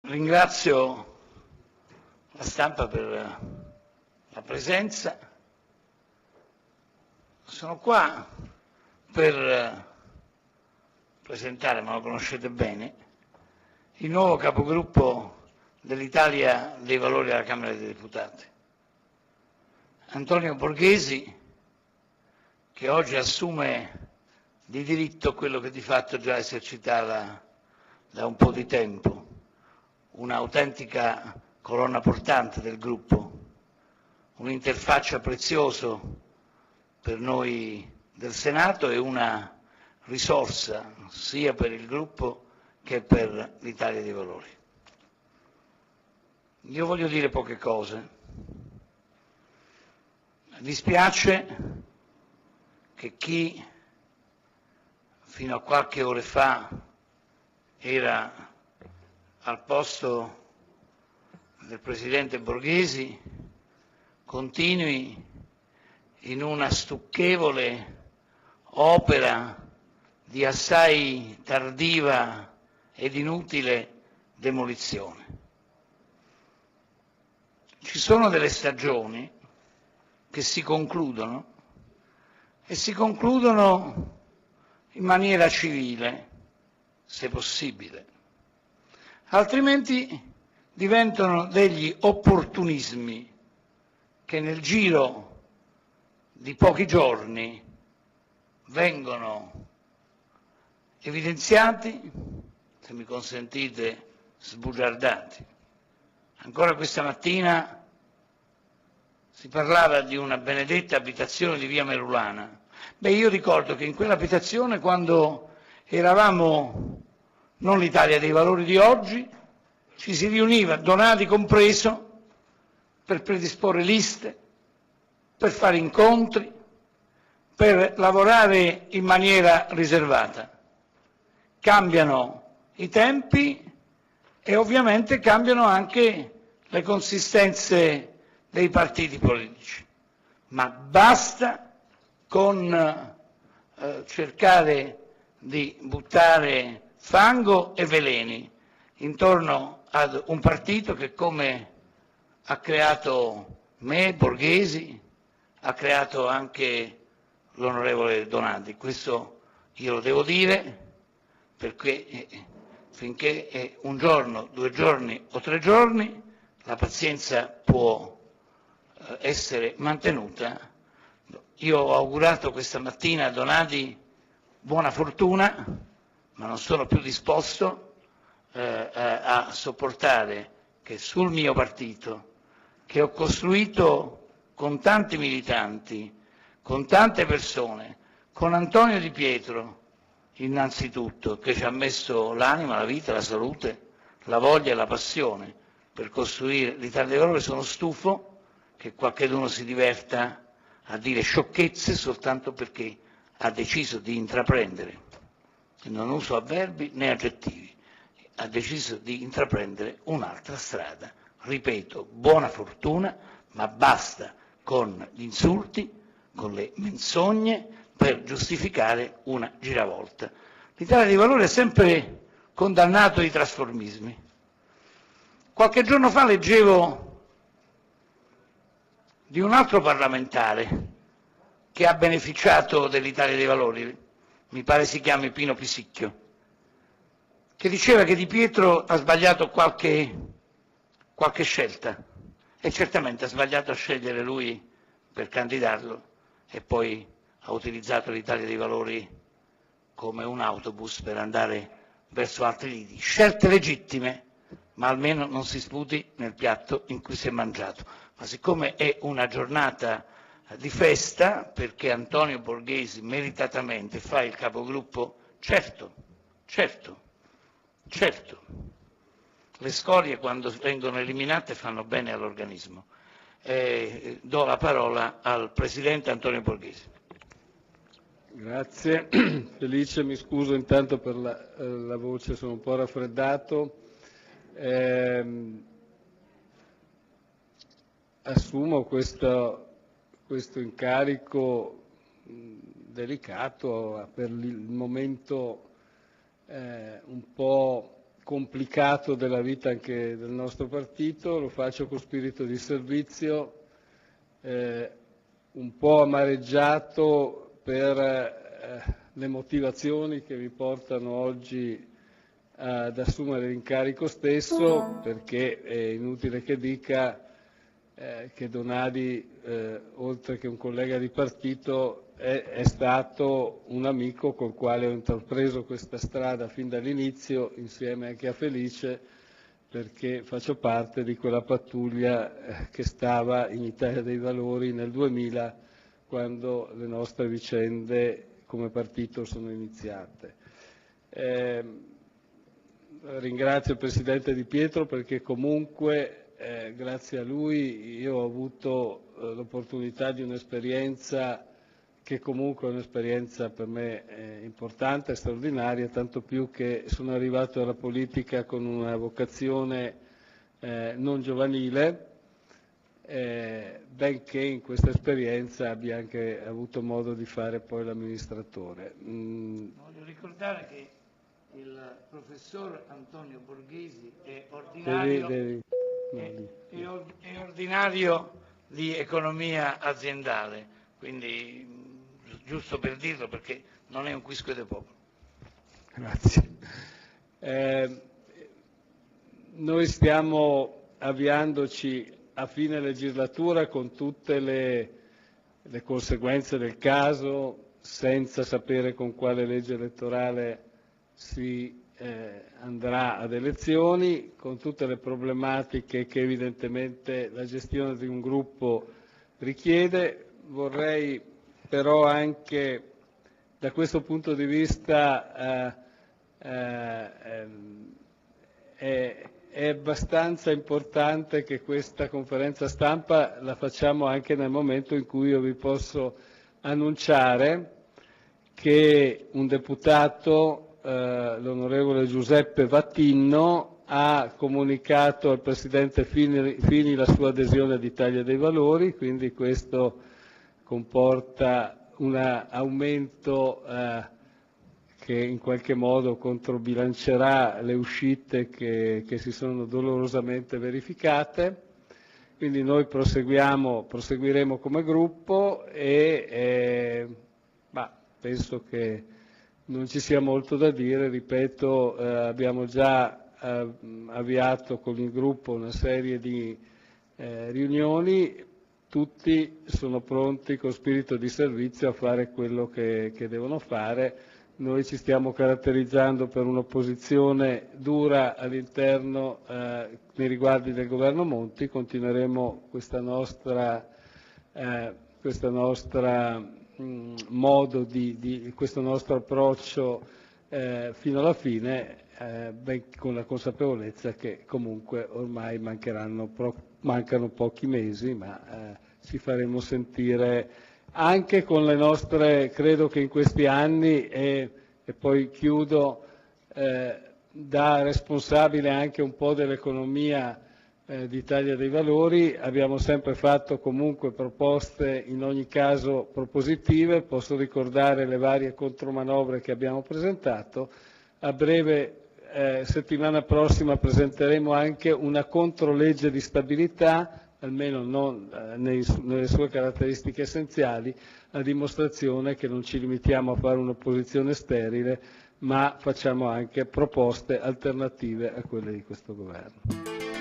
Ringrazio la stampa per la presenza. Sono qua per presentare, ma lo conoscete bene, il nuovo capogruppo dell'Italia dei Valori alla Camera dei Deputati, Antonio Borghesi, che oggi assume di diritto quello che di fatto già esercitava da un po' di tempo, un'autentica colonna portante del gruppo, un'interfaccia prezioso per noi del Senato e una risorsa sia per il gruppo che per l'Italia dei Valori. Io voglio dire poche cose. Dispiace che chi fino a qualche ora fa era al posto del Presidente Borghesi continui in una stucchevole opera di assai tardiva ed inutile demolizione. Ci sono delle stagioni che si concludono e si concludono in maniera civile, se possibile. Altrimenti diventano degli opportunismi che nel giro di pochi giorni vengono evidenziati, se mi consentite, sbugiardati. Ancora questa mattina si parlava di una benedetta abitazione di via Merulana. Io ricordo che in quell'abitazione, quando eravamo non l'Italia dei Valori di oggi, ci si riuniva, Donati compreso, per predisporre liste, per fare incontri, per lavorare in maniera riservata. Cambiano i tempi e ovviamente cambiano anche le consistenze dei partiti politici, ma basta con cercare di buttare fango e veleni intorno ad un partito che, come ha creato me, Borghesi, ha creato anche l'onorevole Donati. Questo io lo devo dire perché finché un giorno, 2 giorni o 3 giorni la pazienza può essere mantenuta. Io ho augurato questa mattina a Donati buona fortuna, ma non sono più disposto a sopportare che sul mio partito, che ho costruito con tanti militanti, con tante persone, con Antonio Di Pietro innanzitutto, che ci ha messo l'anima, la vita, la salute, la voglia e la passione per costruire l'Italia dei Valori, sono stufo che qualcuno si diverta a dire sciocchezze soltanto perché ha deciso di intraprendere, e non uso avverbi né aggettivi, ha deciso di intraprendere un'altra strada. Ripeto, buona fortuna, ma basta con gli insulti, con le menzogne per giustificare una giravolta. L'Italia dei Valori è sempre condannato ai trasformismi. Qualche giorno fa leggevo di un altro parlamentare che ha beneficiato dell'Italia dei Valori, mi pare si chiami Pino Pisicchio, che diceva che Di Pietro ha sbagliato qualche scelta, e certamente ha sbagliato a scegliere lui per candidarlo e poi ha utilizzato l'Italia dei Valori come un autobus per andare verso altri lidi. Scelte legittime, ma almeno non si sputi nel piatto in cui si è mangiato. Ma siccome è una giornata di festa, perché Antonio Borghesi meritatamente fa il capogruppo, certo, le scorie quando vengono eliminate fanno bene all'organismo. Do la parola al Presidente Antonio Borghesi. Grazie. Felice, mi scuso intanto per la voce, sono un po' raffreddato. Assumo questo incarico delicato per il momento un po' complicato della vita anche del nostro partito, lo faccio con spirito di servizio, un po' amareggiato per le motivazioni che mi portano oggi ad assumere l'incarico stesso, perché è inutile che dica che Donadi, oltre che un collega di partito, è stato un amico col quale ho intrapreso questa strada fin dall'inizio, insieme anche a Felice, perché faccio parte di quella pattuglia che stava in Italia dei Valori nel 2000, quando le nostre vicende come partito sono iniziate. Ringrazio il Presidente Di Pietro perché comunque grazie a lui io ho avuto l'opportunità di un'esperienza che comunque è un'esperienza per me importante e straordinaria, tanto più che sono arrivato alla politica con una vocazione non giovanile, benché in questa esperienza abbia anche avuto modo di fare poi l'amministratore. Voglio ricordare che il professor Antonio Borghesi è ordinario di economia aziendale, quindi giusto per dirlo perché non è un quisque del popolo. Grazie. Noi stiamo avviandoci a fine legislatura con tutte le conseguenze del caso, senza sapere con quale legge elettorale si andrà ad elezioni, con tutte le problematiche che evidentemente la gestione di un gruppo richiede. Vorrei però anche da questo punto di vista è abbastanza importante che questa conferenza stampa la facciamo anche nel momento in cui io vi posso annunciare che un deputato, l'onorevole Giuseppe Vattinno, ha comunicato al Presidente Fini la sua adesione all'Italia dei Valori, quindi questo comporta un aumento che in qualche modo controbilancerà le uscite che si sono dolorosamente verificate. Quindi noi proseguiremo come gruppo e penso che non ci sia molto da dire, ripeto, abbiamo già avviato con il gruppo una serie di riunioni, tutti sono pronti con spirito di servizio a fare quello che devono fare. Noi ci stiamo caratterizzando per un'opposizione dura all'interno nei riguardi del governo Monti, continueremo questo nostro approccio fino alla fine, con la consapevolezza che comunque ormai mancano pochi mesi, ma ci faremo sentire anche con le nostre, credo che in questi anni, e poi chiudo, da responsabile anche un po' dell'economia d'Italia dei Valori, abbiamo sempre fatto comunque proposte in ogni caso propositive. Posso ricordare le varie contromanovre che abbiamo presentato. A breve, settimana prossima, presenteremo anche una controlegge di stabilità, almeno non nelle sue caratteristiche essenziali, a dimostrazione che non ci limitiamo a fare un'opposizione sterile, ma facciamo anche proposte alternative a quelle di questo governo.